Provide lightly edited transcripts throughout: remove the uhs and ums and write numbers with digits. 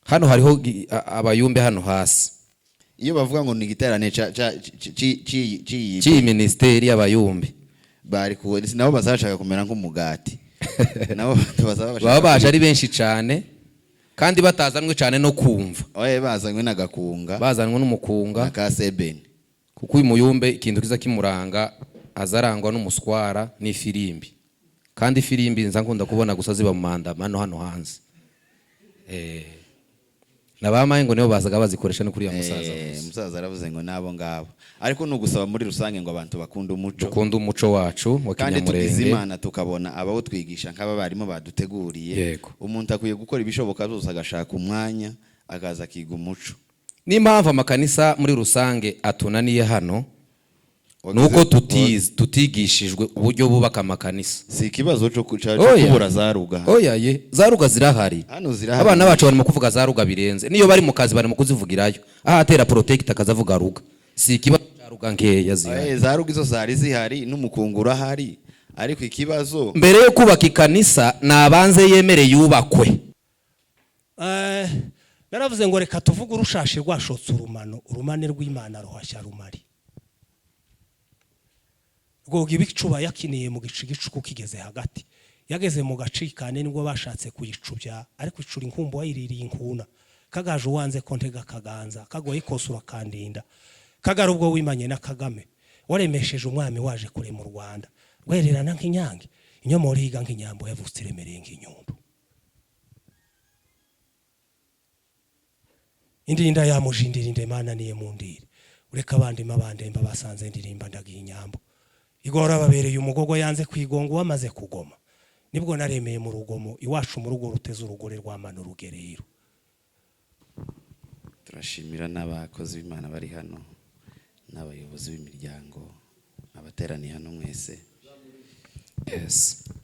hano hariho abayumbe hano hasi. Iyo bavuga ngo ni igiterane ci ministeri y'abayumbe bari ku nabo bazashaka kumera nk'umugati. Nabo baba baje ari benshi cyane kandi batazanwe cyane no kumva. Oye bazanywe n'agakunga. Bazanwe n'umukunga na kasebeni. Kuko uyu muyumbe ikintu kiza kimuranga azarangwa n'umuswara n'ifirimbi. Kandi ifirimbi nza nkunda kubona gusa ziba mu mandamano hano hanze. Nabamaye ngo nibo bazaga bazikoresha no kuri ya musaza. Musaza aravuze ngo nabo ngabo. Ariko nugusaba muri rusange ngo abantu bakunda umuco. Bakunda umuco wacu wa Kinyamurenge. Kandi tugize Imana tukabona abawo twigisha nk'aba barimo baduteguriye. Umuntu akwiye gukora ibishoboka byose agashaka umwanya akaza akiga umuco. N'impamvu amakanisa muri rusange atunaniye hano nuko tutigishijwe uburyo bubaka amakanisa. Si ikibazo cyo kubura zaruga. Oya zaruga zirahari. Abana bacu bari mu kuvuga zaruga birenze. Niyo bari mu kazi bari mu kuzivugirayo. Aha atera protect akazavuga ruga. Si ikibazo zaruga nkeya zihari. Zaruga izo zari zihari n'umukungura hari. Ariko ikibazo mbere yo kubaka ikanisa nabanze yemere yubakwe. Naravuze ngo reka tuvuge urushashi rwashotse urumane rw'Imana ruhashya rumari. Goga ibicuba yakiniye mu gicuku kigeze hagati. Yageze mu gacikane nibwo bashatse kuyicubya ariko icura inkumbu wayiririye inkuna. Kagaje uwanze kontega kaganza kagoye kosura kandinda. Kagara ubwo wimanye na Kagame. Waremesheje umwami waje kure mu Rwanda. Rwererana nk'inyange. Inyomoro higa nk'inyambo yavutse iremereye nk'inyundo. Indinda yamujindira indemana niye mundire. Ureka abandi mabandemba basanze ndirimba ndagiye inyambo. Igora babereye umugogo yanze kwigonga wamaze kugoma. Nibwo naremeye mu rugomo iwacu mu rugo ruteze urugore rw'amano rugerero. Turashimira n'abakozi b'Imana bari hano n'abayobozi b'imiryango abateraniye hano mwese.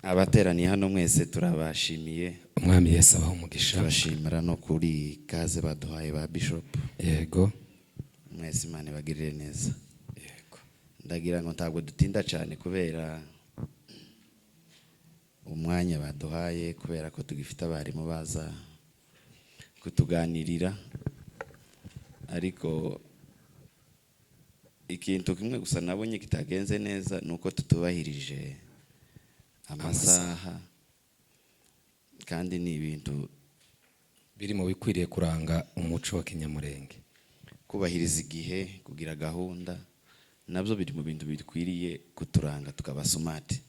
Abateraniye hano mwese turabashimiye. Umwami Yesu abaho umugisha. Turashimira no kuri kaze baduhaye ba bishop. Yego. Mwese Imana bagirire neza. Ndagira ngo ntabwo dutinda cyane kubera umwanya baduhaye kubera ko tugifite abarimu baza kutuganirira. Ariko ikintu kimwe gusa nabonye kitagenze neza nuko tutubahirije amasaha kandi ni ibintu biri mu bikwiriye kuranga umuco wa Kinyamurenge. Kubahiriza igihe kugira gahunda nabyo biri mu bintu bikwiriye kuturanga tukaba smart.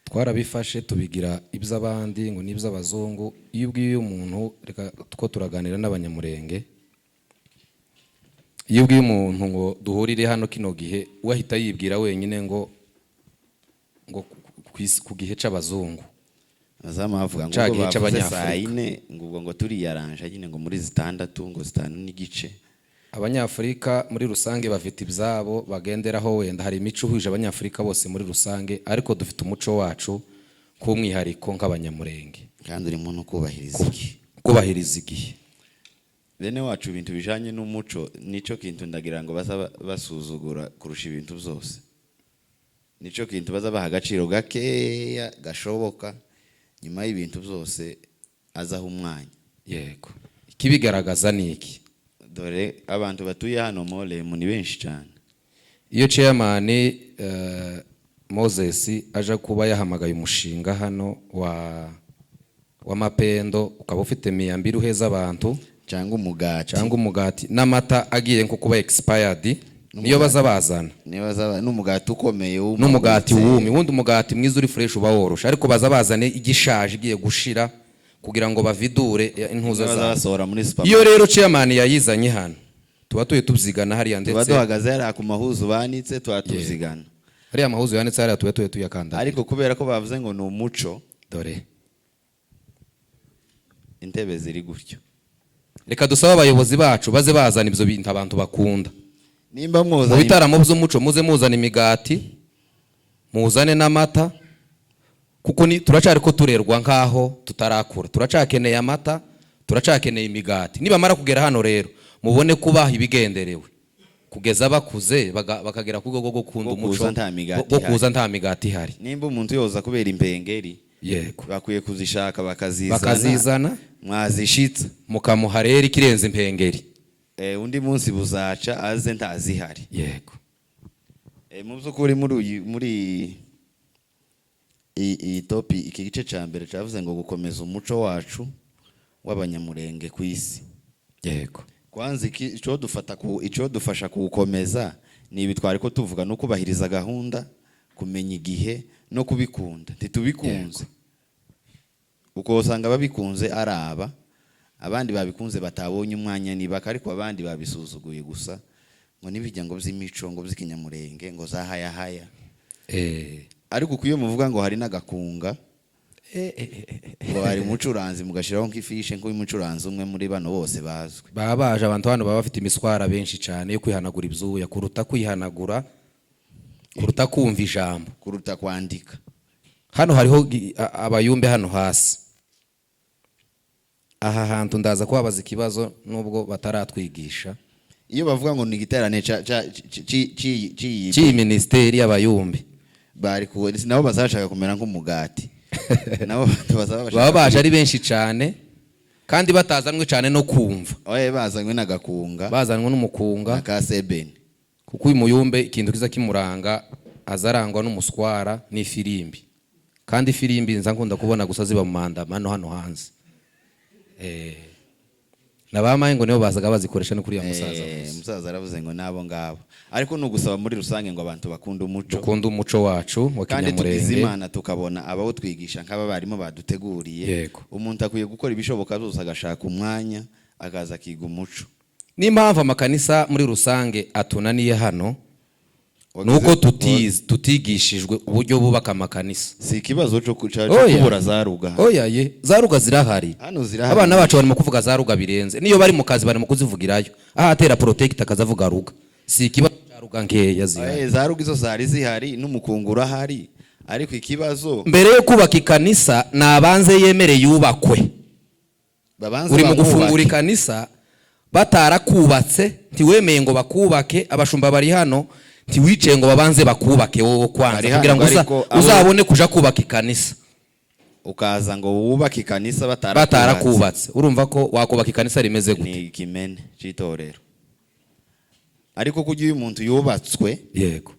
Twarabifashe tubigira iby'abandi ngo n'iby'abazungu. Iyo ubwiye umuntu reka two turaganira n'abanyamurenge. Iyo ubwiye umuntu ngo duhurire hano kino gihe wahita yibwira wenyine ngo ku gihe c'abazungu. Azama avuga ngo bavuze saa 4 ngo turi yaranje nyine ngo muri 6 ngo 5 n'igice. Abanyafrika muri rusange bafite ibyabo bagenderaho wenda hari imico uhuje abanyafrika bose muri rusange ariko dufite umuco wacu k'umwihariko nk'abanyamurenge kandi uri muntu kubahiriza igihe. Bene wacu ibintu bijanye n'umuco nico kintu ndagira ngo basuzugura kurusha ibintu byose. Nico kintu bazabaha agaciro gakeya gashoboka nyuma y'ibintu byose azaho umwanya. Yego. Ikibigaragaza ni iki? Dore abantu batuye hano Molemu ni benshi cyane. Iyo chairman Moses aje kuba yahamagaye umushinga hano wa mapendo ukaba ufite miyambiri uheza abantu cyangwa umugati n'amata agiye nko kuba expired niyo bazabazana. N'umugati ukomeye n'umugati wumi wundi umugati mwiza uri fresh uba worosha ariko bazabazane igishaje igiye gushira kugira ngo bavidure intuza zabasohora muri supermarket. Iyo rero chairman yayizanye hano tuba tubyigana hari ndetse tuba duhagaze hari ku mahuzu banitse tuba tubyigana hari amahuzu yanitse hari tuba tuyakanda. Ariko kubera ko bavuze ngo ni umuco dore intebe ziri gutyo. Reka dusaba abayobozi bacu baze bazana ibyo bintu abantu bakunda. Nimba mwoza mu bitaramo by'umuco muze muzana imigati muzane n'amata kuko turacari ko turerwa nkaho tutarakura. Turacakeneye amata, turacakeneye imigati. Niba mara kugera hano rero mubone kubaha ibigenderewe kugeza bakuze bakagera ku rwego rwo gukunda umuco bwo kuza nta migati hari. Nimba umuntu yoza kubera impengeri yego bakwiye kuzishaka bakazizana mwazishitsa mukamuha rero ikirenze impengeri. undi munsi buzaca aze ntazihari. Yego mu by'ukuri muri iyi topi iki gice cya mbere cyavuze ngo gukomeza umuco wacu w'abanyamurenge ku isi. Yego kwanza icyo dufasha kuwukomeza ni ibi twari ko tuvuga no kubahiriza gahunda, kumenya igihe no kubikunda. Ntitubikunze uko usanga babikunze araba abandi babikunze batabonye umwanya nibaka, ariko abandi babisuzuguye gusa ngo nibijya ngo by'imico ngo by'ikinyamurenge ngo zahayahaya. Ariko kuyo muvuga ngo hari n'agakunga ngo hari umucuranzi mugashiraho nk'ifishe nk'umucuranzi umwe muri bano bose bazwi. babaje abantu hano baba bafite imiswara benshi cyane yo kwihanagura ibyuya kuruta kwihanagura, kuruta kumva ijambo, kuruta kwandika. Hano hariho abayumbe hano hasi. Aha hantu ndaza kubabaza ikibazo nubwo bataratwigisha. Iyo bavuga ngo ni igiterane cy'iyi ministeri y'abayumbe bari kuwe nabo bazashaka kumera nk'umugati. Nabo baba baje ari benshi cyane kandi batazanwe cyane no kumva. Bazanywe n'agakunga, bazanwe n'umukunga na kasebeni. Kuko uyu muyumbe ikintu kiza kimuranga azarangwa n'umuswara n'ifirimbi. Kandi ifirimbi nza nkunda kubona gusa ziba mu mandamano hano hanze. Nabamaye ngo nibo bazaga bazikoresha no kuri ya musaza. Musaza aravuze ngo nabo ngabo. Ariko nugusaba muri rusange ngo abantu bakunda umuco wacu wa kinyamurenge. Kandi tugize Imana tukabona abawo twigisha nk'aba barimo baduteguriye. Umuntu akwiye gukora ibishoboka byose agashaka umwanya akaza kiga umuco. N'impamvu amakanisa muri rusange atunaniye hano nuko tutigishijwe uburyo bubaka amakanisa. Si ikibazo cyo kubura zaruga. Zaruga zirahari. Abana bacu barimo kuvuga zaruga birenze. Niyo bari mu kazi bari mu kuzivugirayo. Aha atera protect akazavuga ruga. Si ikibazo zaruga nkeya zihari. Zaruga izo zari zihari n'umukungura hari. Ariko ikibazo mbere yo kubaka ikanisa nabanze yemere yubakwe. Uri mu gufungura ikanisa batarakubatse ntiwemeye ngo bakubake. Abashumba bari hano ntiwice ngo babanze bakubake wowe kwanza kugira ngo uzabone kuja kubaka ikanisa. Ukaza ngo wubaka ikanisa batarakubatse. Urumva ko wakubaka ikanisa rimeze gute? Ni ikimene c'itorero. Ariko kugira umuntu yubatswe, yego,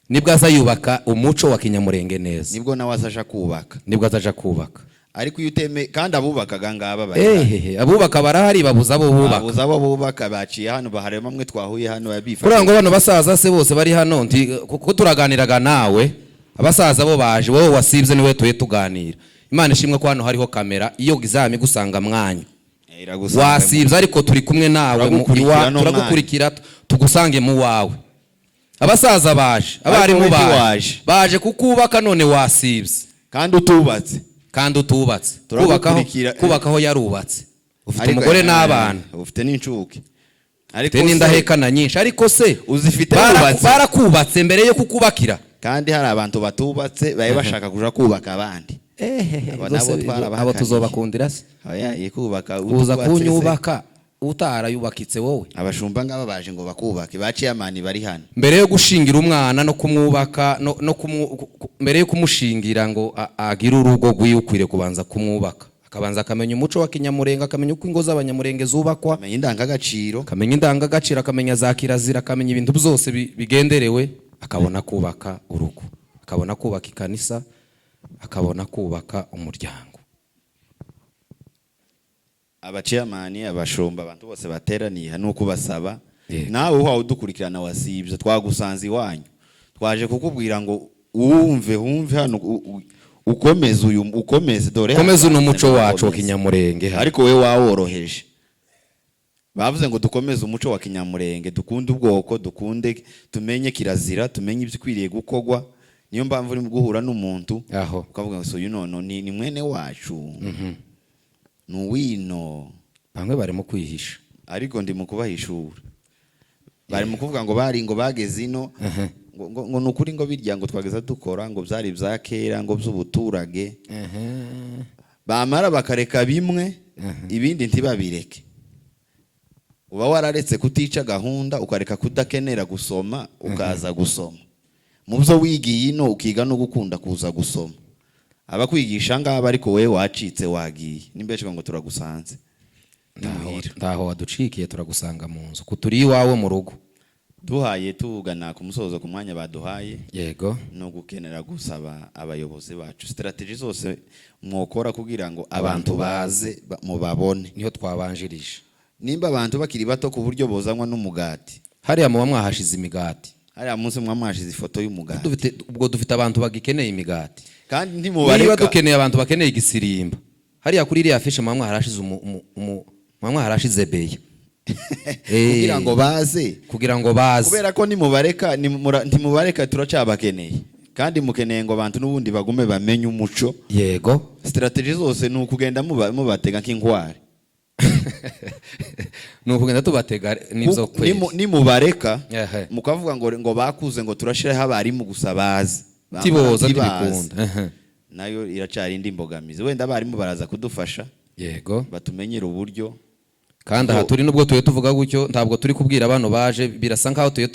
nibwo azayubaka umuco wa kinyamurenge neza. Nibwo nawe azaja kubaka. Nibwo azaja kubaka. Ariko uyuteme kandi abubakaga ngaba bari. Abubaka barahari babuza abo bubaka. Babuza abo bubaka baciye hano bahare bamwe twahuye hano babifasha. Kugira ngo bano basaza se bose bari hano nti kuko turaganiraga nawe abasaza bo baje wowe wasibye niwe tuye tuganira. Imana ishimwe ko hano hariho kamera iyo gizami gusanga mwanya. Wasibye ariko turi kumwe nawe turagukurikira tugusange mu wawe. Abasaza baje abari mu baje kukubaka none wasibye kandi utubatse. Kubaka aho yarubatse. Ufite umugore n'abana, ufite n'incuke, ariko n'indahekana nyinshi, ariko se uzifite barakubatse mbere yo kukubakira. Kandi hari abantu batubatse baye bashaka kuja kubaka abandi. Abo tuzobakundira se? Kubaka uza kunyubaka utarayubakitse wowe. Abashumba ngaba baje ngo bakubake baciye amani bari hano. Mbere yo gushingira umwana no kumwubaka mbere yo kumushingira ngo agira urugo rwiyukwire kubanza kumwubaka. Akabanza akamenya umuco wa kinyamurenge, akamenya uko ingo z'abanyamurenge zubakwa, akamenya indangagaciro, akamenya za kirazira, akamenya ibintu byose bigenderewe, akabona kubaka urugo, akabona kubaka ikanisa, akabona kubaka umuryango. Abaciamani, abashumba, abantu bose bateraniye hano kubasaba. Nawe uhawe udukurikirana wasibye twagusanze iwanyu. Twaje kukubwira ngo wumve hano ukomeze dore komeza umuco wacu wa kinyamurenge. Ariko we waworoheje. Bavuze ngo dukomeze umuco wa kinyamurenge, dukunde ubwoko, dukunde tumenye kirazira, tumenye ibyikwiriye gukogwa. Niyo mpamvu uri guhura n'umuntu ukavuga ngo so ni mwene wacu. Nuwino bamwe barimo kwihisha, ariko ndi mu kubahishura. Bari mu kuvuga ngo bari ngo bageze ino ngo nukuri ngo birya ngo twageza dukora ngo byari bya kera ngo by'ubuturage. Bamara bakareka bimwe ibindi ntibabireke. Uba wararetse kutica gahunda ukareka kudakenera gusoma ukaza gusoma. Mu byo wigiye ino ukiga no gukunda kuza gusoma. abakwigisha ngaba ariko wewe wacitse wagiye nimbeshwa ngo turagusanze ndaho waducikiye turagusanga mu nzu kuturi iwawe mu rugo duhaye tugana ku musozo ku mwanya baduhaye yego no gukenera gusaba abayobozi bacu strategy zose mwokora kugira ngo abantu baze mubabone niho twabanjirije nimba abantu bakiri bato ku buryo bozanwa n'umugati hariya muba mwahashize imigati hariya munsi mwamwashize ifoto y'umugati ubwo dufite abantu bagikeneye imigati kandi ntimubareka niba dukeneye abantu bakeneye igisirimba hariya kuri iriya fishe muba mwaharashize beya kugira ngo baze kubera ko ntimubareka turacabakeneye kandi mukeneye ngo abantu n'ubundi bagume bamenye umuco yego strategy zose ni ukugenda mubatega nk'inkware ni ukugenda tubatega n'ibyo kwezi nimubareka mukavuga ngo bakuze ngo turashiraho abarimu gusa bazi tiboza ntibikunda nayo iracari indi mbogamizi wenda abarimu baraza kudufasha yego batumenyera uburyo kandi aha turi nubwo tuye tuvuga gutyo ntabwo turi kubwira abantu baje birasa nkaho tuye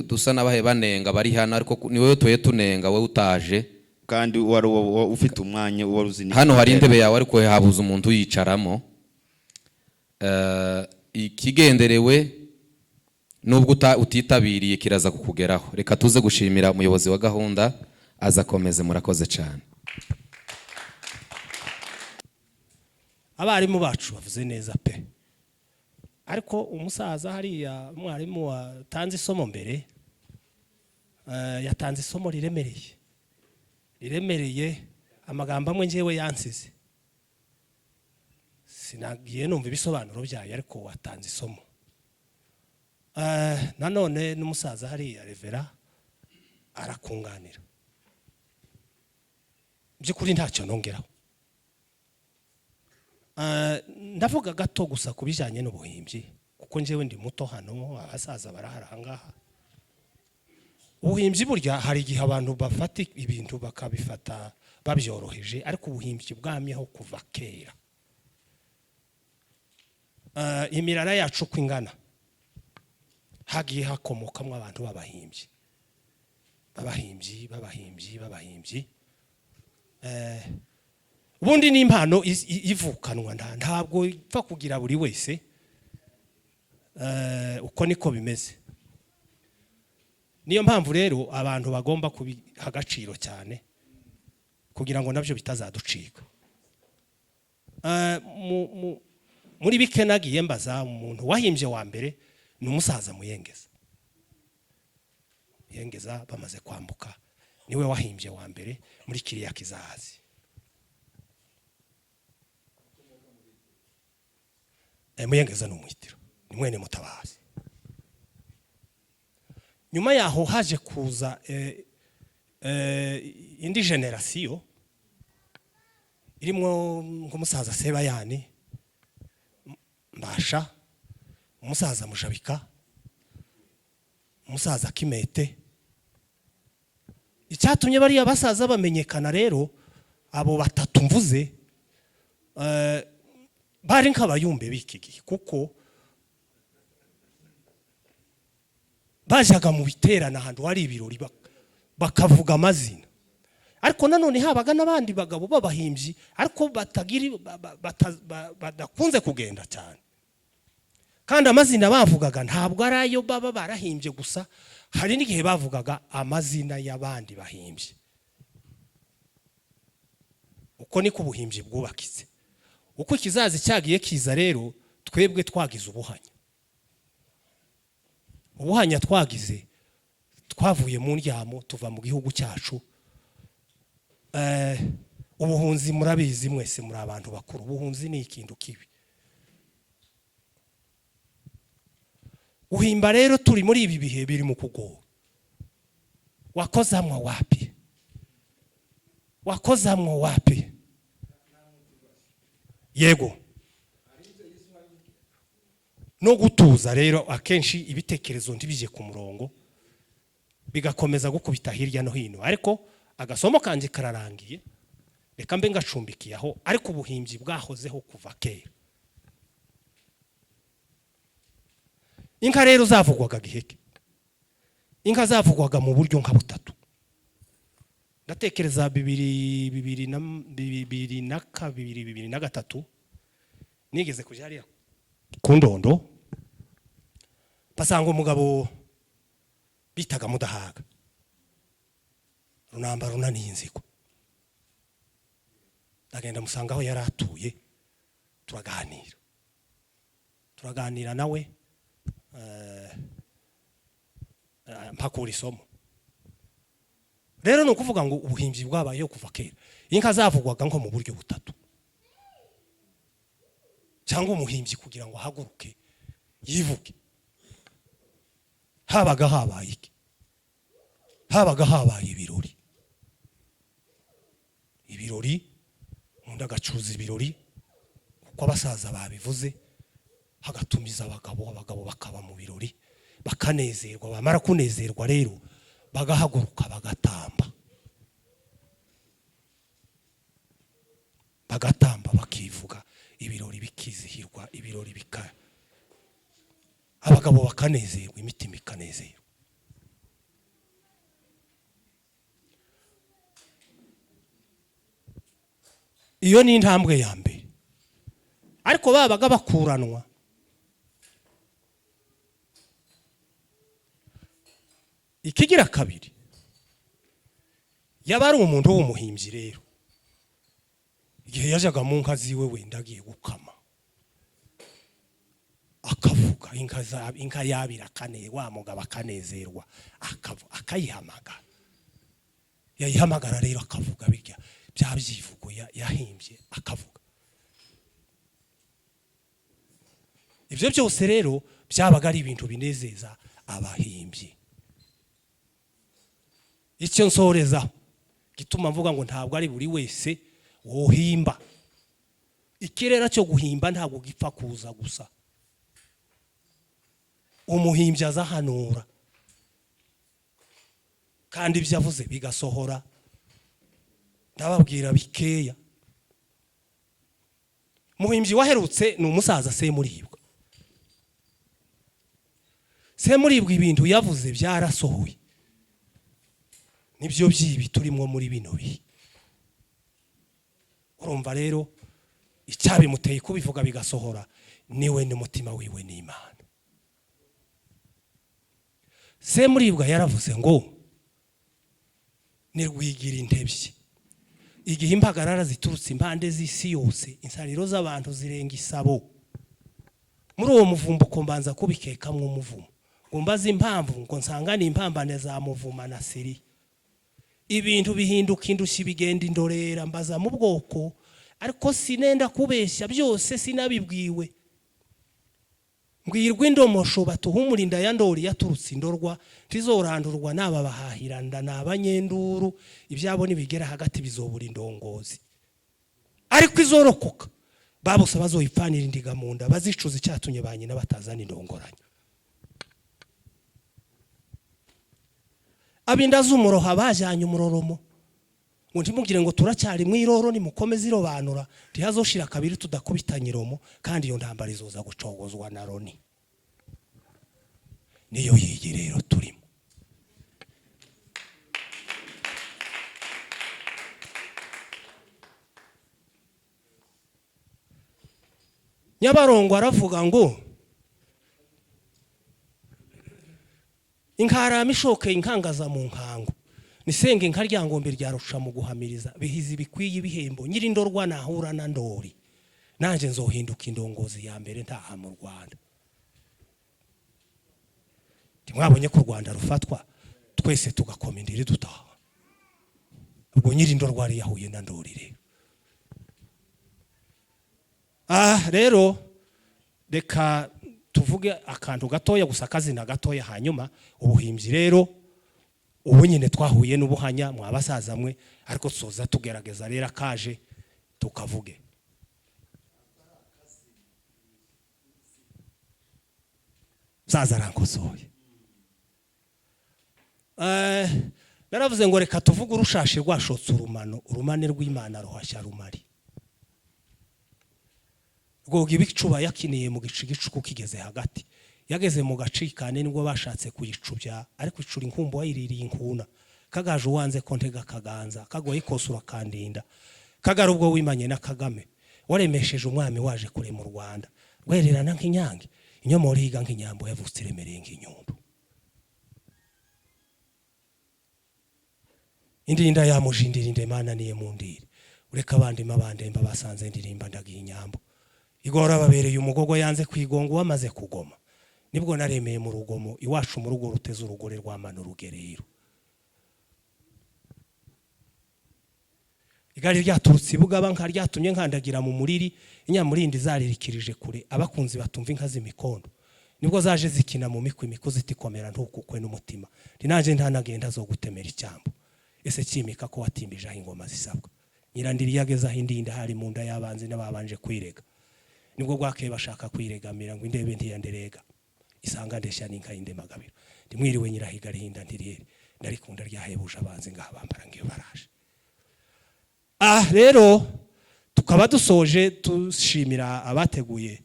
dusa n'abahe banenga bari hano ariko ni wowe tuye tunenga wowe utaje kandi wari ufite umwanya wari uzi hano hari intebe yawe ariko habuze umuntu uyicaramo ikigenderewe nubwo utitabiriye kiraza kukugeraho reka tuze gushimira umuyobozi wa gahunda azakomeze murakoze cyane abarimu bacu bavuze neza pe ariko umusaza hariya mwarimu watanze isomo mbere yatanze isomo riremereye amagambo amwe ngewe yansize sinagiye numva ibisobanuro byayo ariko watanze isomo nanone n'umusaza hariya revera arakunganira by'ukuri ntacyo nongeraho ndavuga gato gusa ku bijyanye n'ubuhimbyi kuko ngewe ndi muto hano abasaza barahari ahangaha ubuhimbyi burya hari igihe abantu bafata ibintu bakabifata babyoroheje ariko ubuhimbyi bwamyeho kuva kera imirara yacu uko ingana hagiye hakomokamo abantu b'abahimbyi ubundi ni impano ivukanwa ntabwo ipfa kugira buri wese uko niko bimeze niyo mpamvu rero abantu bagomba kubiha agaciro cyane kugira ngo nabyo bitazaducika muri bike nagiye mbaza umuntu wahimbye wa mbere ni umusaza Muyengeza bamaze kwambuka niwe wahimbye wa mbere muri kiriya kizahazi Muyengeza ni umuhitiro ni mwene Mutabazi nyuma yaho haje kuza indi generasiyo irimo nk'umusaza Sebayani Mbasha umusaza Mujabika umusaza Kimete icyatumye bariya basaza bamenyekana rero abo batatu mvuze bari nk'abayumbe b'iki gihe kuko bajaga mu biterana ahantu hari ibirori bakavuga amazina ariko nanone habaga n'abandi bagabo b'abahimbyi ariko badakunze kugenda cyane kandi amazina bavugaga ntabwo ari ayo baba barahimbye gusa hari n'igihe bavugaga amazina y'abandi bahimbye uko niko ubuhimbyi bwubakitse uko ikizazi cyagiye kiza rero twebwe twagize ubuhanya twagize twavuye mu ndyamo tuva mu gihugu cyacu ubuhunzi murabizi mwese muri abantu bakuru ubuhunzi ni ikintu kibi uhimba rero turi muri ibi bihe biri mu kugora wakozamwo wapi yego no gutuza rero akenshi ibitekerezo ntibije ku murongo bigakomeza gukubita hirya no hino ariko agasomo kanje kararangiye reka mbe ngacumbikiyaho ariko ubuhimbyi bwahozeho kuva kera inka rero zavugwaga giheke inka zavugwaga mu buryo nka butatu ndatekereza 2002 nigeze kujya hariya ku Ndondo basanga umugabo bitaga Mudahaga runamba runaniye inzigo. Ndagenda musanga aho yari atuye turaganira nawe mpakura isomo. Rero no kuvuga ngo ubuhimbyi bwabayeho kuva kera. Inka zavugwaga nko mu buryo butatu. Cyangwa umuhimbyi kugira ngo haguruke yivuge. Habaga habaye iki? Habaga habaye ibirori undi agacuza ibirori uko abasaza babivuze, hagatumiza abagabo bakaba mu birori bakanezerwa. Bamara kunezerwa rero bagahaguruka bagatamba bakivuga, ibirori bikizihirwa, ibirori abagabo bakanezerwa, imitima ikanezerwa. Iyo ni intambwe ya mbere. Ariko babaga bakuranwa. Ikigira kabiri, yaba ari umuntu w'umuhimbyi rero, igihe yajaga mu nka ziwe wenda agiye gukama akavuga, inka yabira kane wa mugabo akanezerwa, akayihamagara. Yayihamagara rero akavuga birya bya byivugo yahimbye akavuga. Ibyo byose rero byabaga ari ibintu binezeza abahimbyi. Icyo nsoreza gituma mvuga ngo ntabwo ari buri wese wohimba. Ikirera cyo guhimba ntabwo gipfa kuza gusa. Umuhimbyi azahanura kandi ibyo avuze bigasohora. Ndababwira bikeya. Muhimbyi waherutse ni umusaza Semuribwa. Semuribwa ibintu yavuze byarasohoye. Nibyo byibi turimo muri bino bihe. Urumva rero icyabimuteye kubivuga bigasohora niwe n'umutima wiwe n'Imana. Semuribwa yaravuze ngo nirwigira intebye. Igihe impagarara ziturutse impande z'isi yose, insariro z'abantu zirenga isabo. Muri uwo muvumbuko mbanza kubikekamwe umuvumo. Ngo mbaze impamvu ngo nsanga ni impambane za muvuma na siri. Ibintu bihinduka indushyi bigenda indorera mbaza mu bwoko, ariko sinenda kubeshya byose sinabibwiwe. Mbwirwa indomosho batuhumurinda ya ndori yaturutse indorwa, ntizorandurwa n'aba bahahiranda n'abanyenduru, ibyabo nibigera hagati bizobura indongozi. Ariko izorokoka babose bazoyipfanira indiga mu nda, bazicuza icyatumye banyina batazana indongoranyo. Abinda z'umuroha bajyanye umuroromo ngo ntimugire ngo turacyari mwiroro nimukomeze irobanura, ntihazoshira kabiri tudakubitanye iromo, kandi iyo ntambara izoza gucogozwa na Roni. Niyo yigi rero turimo. Nyabarongo aravuga ngo inkarama ishoke inkangaza mu nkango, nisenge inka ryangombe ryarusha mu guhamiriza, bihizi bikwiye ibihembo, nyirindorwa nahura na ndori, nanje nzohinduka indongozi ya mbere ntaha mu Rwanda. Timwabonye ko u Rwanda rufatwa twese tugakoma indiri dutaha. Ubwo nyirindorwa ari yahuye na ndori rero. Rero reka tuvuge akantu gatoya gusa, kazina gatoya, hanyuma ubuhimbyi rero ubu nyine twahuye n'ubuhanya mwabasaza mwe, ariko tuzoza tugerageza rero kaje tukavuge. Saza rankosoye. Naravuze ngo reka tuvuge urushashi rwashotse urumano, urumane rw'Imana ruhashya rumari. Rwoga ibicuba yakiniye mu gicuku kigeze hagati. Yageze mu gacikane nibwo bashatse kuyicubya, ariko icura inkumbu wayiririye inkuna. kagaje uwanze kontega kaganza kagoye kosura kandinda kagara ubwo wimanye na Kagame waremesheje umwami waje kure mu Rwanda rwererana nk'inyange inyomoro higa nk'inyambo yavutse iremereye nk'inyundo indinda yamujindira indemana niye mundire ureka abandi mabandemba basanze ndirimba ndagiye inyambo igora babereye umugogo yanze kwigonga wamaze kugoma nibwo naremeye mu rugomo iwacu mu rugo ruteze urugore rwamana urugerero igari ryaturutse ibugaba nka ryatumye nkandagira mu muriri inyamurindi zaririkirije kure abakunzi batumva inka z'imikondo nibwo zaje zikina mu mikwe imikozi itikomera ntukukwe n'umutima ndinaje ntanagenda zo gutemera icyambo ese kimika ko watimbije aho ingoma zisabwa nyirandiri yageza aho indinda hari mu nda y'abanzi n'ababanje kwirega nibwo gwakeye bashaka kwiregamira ngo indebe ntiyanderega isanga ndeshya n'inka y'indemagabiro ndimwiriwe nyirahiga rihinda ntiriyeri ndarikunda ryahebuje abanzi ngabambara ngiyo baraje rero tukaba dusoje tushimira abateguye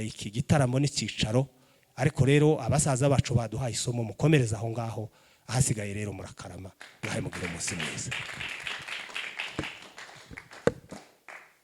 iki gitaramo n'icicaro ariko rero abasaza bacu baduhaye isomo mukomereza aho ngaho ahasigaye rero murakarama mwahe mugire umunsi mwiza